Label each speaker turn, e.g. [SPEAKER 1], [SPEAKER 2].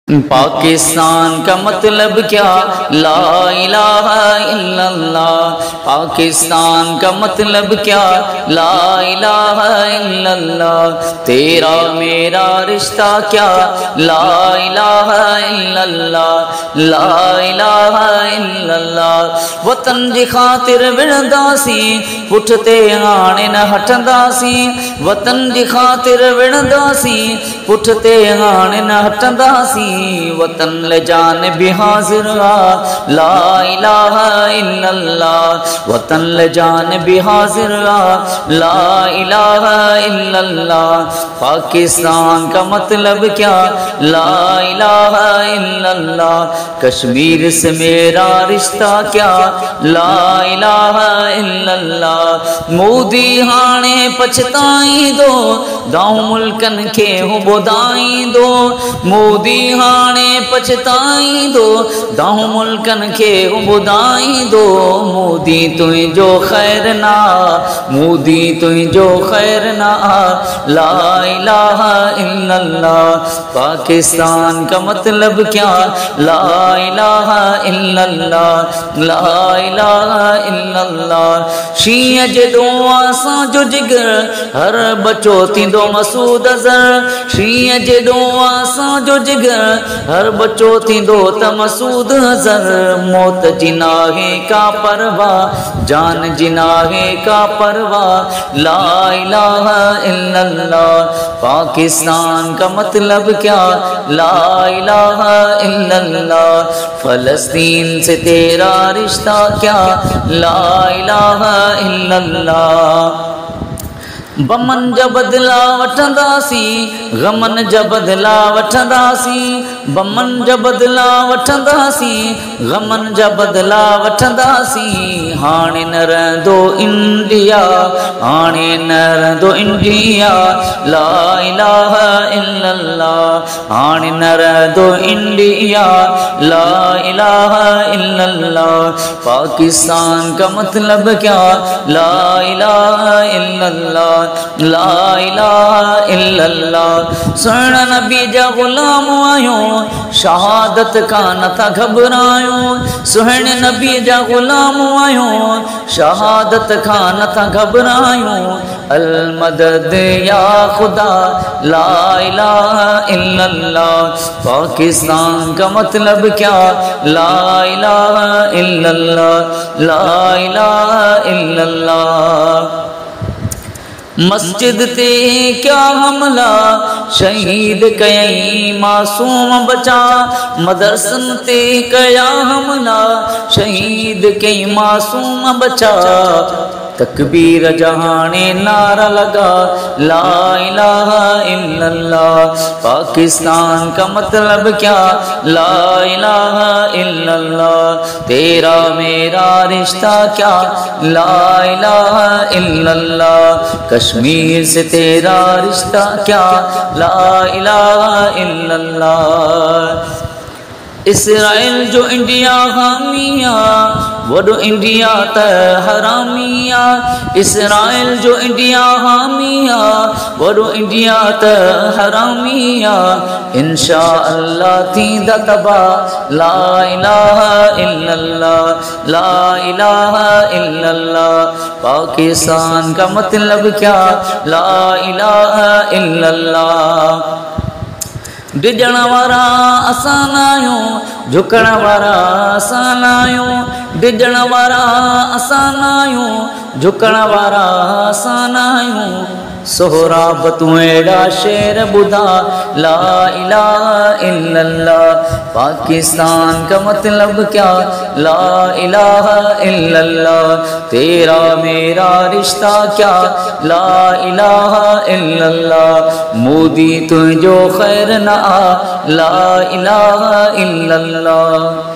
[SPEAKER 1] پاکستان کا مطلب کیا؟ لا الہ الا اللہ۔ پاکستان کا مطلب کیا؟ لا الہ الا اللہ۔ تیرا میرا رشتہ کیا؟ لا الہ الا اللہ، لا الہ الا اللہ۔ وطن جی خاطر وڑنداسی، پٹھتے آنے نہ ہٹنداسی۔ وطن جی خاطر وڑنداسی، پٹھتے آنے نہ ہٹنداسی۔ وطن لے جان بھی حاضر آ، لا الہ الا اللہ۔ وطن لے جان بھی حاضر آ، لا الہ الا اللہ۔ پاکستان کا مطلب کیا؟ لا الہ الا اللہ۔ کشمیر سے میرا رشتہ کیا؟ لا الہ الا اللہ۔ مودی ہانے پچھتائیں دو، داؤں ملکن کے ہوں بدائیں دو۔ مودی ہانے پچھتائیں دو، داؤں ملکن کے ہوں بدائیں دو۔ مودی تُہیں جو خیر نہ، مودی تُہیں جو خیر نہ، لا الہ الا اللہ۔ پاکستان کا مطلب کیا؟ لا الہ الا اللہ، لا الہ الا اللہ۔ شیعہ جدو آساں جو جگر، ہر بچو تیندو مسعود اظہر۔ شیعہ جدو آساں جو جگر، ہر بچو تیندو تا مسعود اظہر۔ موت جناہے کا پرواہ، جان جناہے کا پرواہ، لا الہ الا اللہ۔ پاکستان کا مطلب کیا؟ لا الہ الا اللہ۔ فلسطین سے تیرا رشتہ کیا؟ لا الہ الا اللہ۔ بمن جا بدلا وٹھنداسی، غمن جا بدلا وٹھنداسی۔ بمن جا بدلا وٹھنداسی، غمن جا بدلا وٹھنداسی۔ ہانے نہ رہندو انڈیا، ہانے نہ رہندو انڈیا، لا الہ الا اللہ۔ ہانے نہ رہندو انڈیا، لا الہ الا اللہ۔ پاکستان کا مطلب کیا؟ لا الہ الا اللہ، لا الہ الا اللہ۔ سونا نبی جا غلام آیوں، شہادت کا نہ تھا گھبرایوں۔ سونے نبی جا غلام آیوں، شہادت کا نہ تھا گھبرایوں۔ المدد یا خدا، لا الہ الا اللہ۔ پاکستان کا مطلب کیا؟ لا الہ الا اللہ، لا الہ الا اللہ۔ مسجد تے کیا حملہ، شہید کئی معصوم بچا۔ مدرسن تے کیا حملہ، شہید کئی معصوم بچا۔ تکبیر جہانے نعرہ لگا، لا الہ الا اللہ۔ پاکستان کا مطلب کیا؟ لا الہ الا اللہ۔ تیرا میرا رشتہ کیا؟ لا الہ الا اللہ۔ کشمیر سے تیرا رشتہ کیا؟ لا الہ الا اللہ۔ اسرائیل جو انڈیا حامیہ، وڈو انڈیا تا حرامیہ۔ اسرائیل جو انڈیا حامیہ، وڈو انڈیا تا حرامیہ۔ انشاءاللہ تھیندا تباہ، لا الہ الا اللہ، لا الہ الا اللہ۔ پاکستان کا مطلب کیا؟ لا الہ الا اللہ۔ ڈجن وارا اسان آیوں، جھکن وارا اسان آیوں۔ ڈجن وارا اسان آیوں، جھکن وارا اسان آیوں۔ سہراب تو ایڈا شیر بدھا، لا الہ الا اللہ۔ پاکستان کا مطلب کیا؟ لا الہ الا اللہ۔ تیرا میرا رشتہ کیا؟ لا الہ الا اللہ۔ مودی تجھ جو خیر نہ، لا الہ الا اللہ۔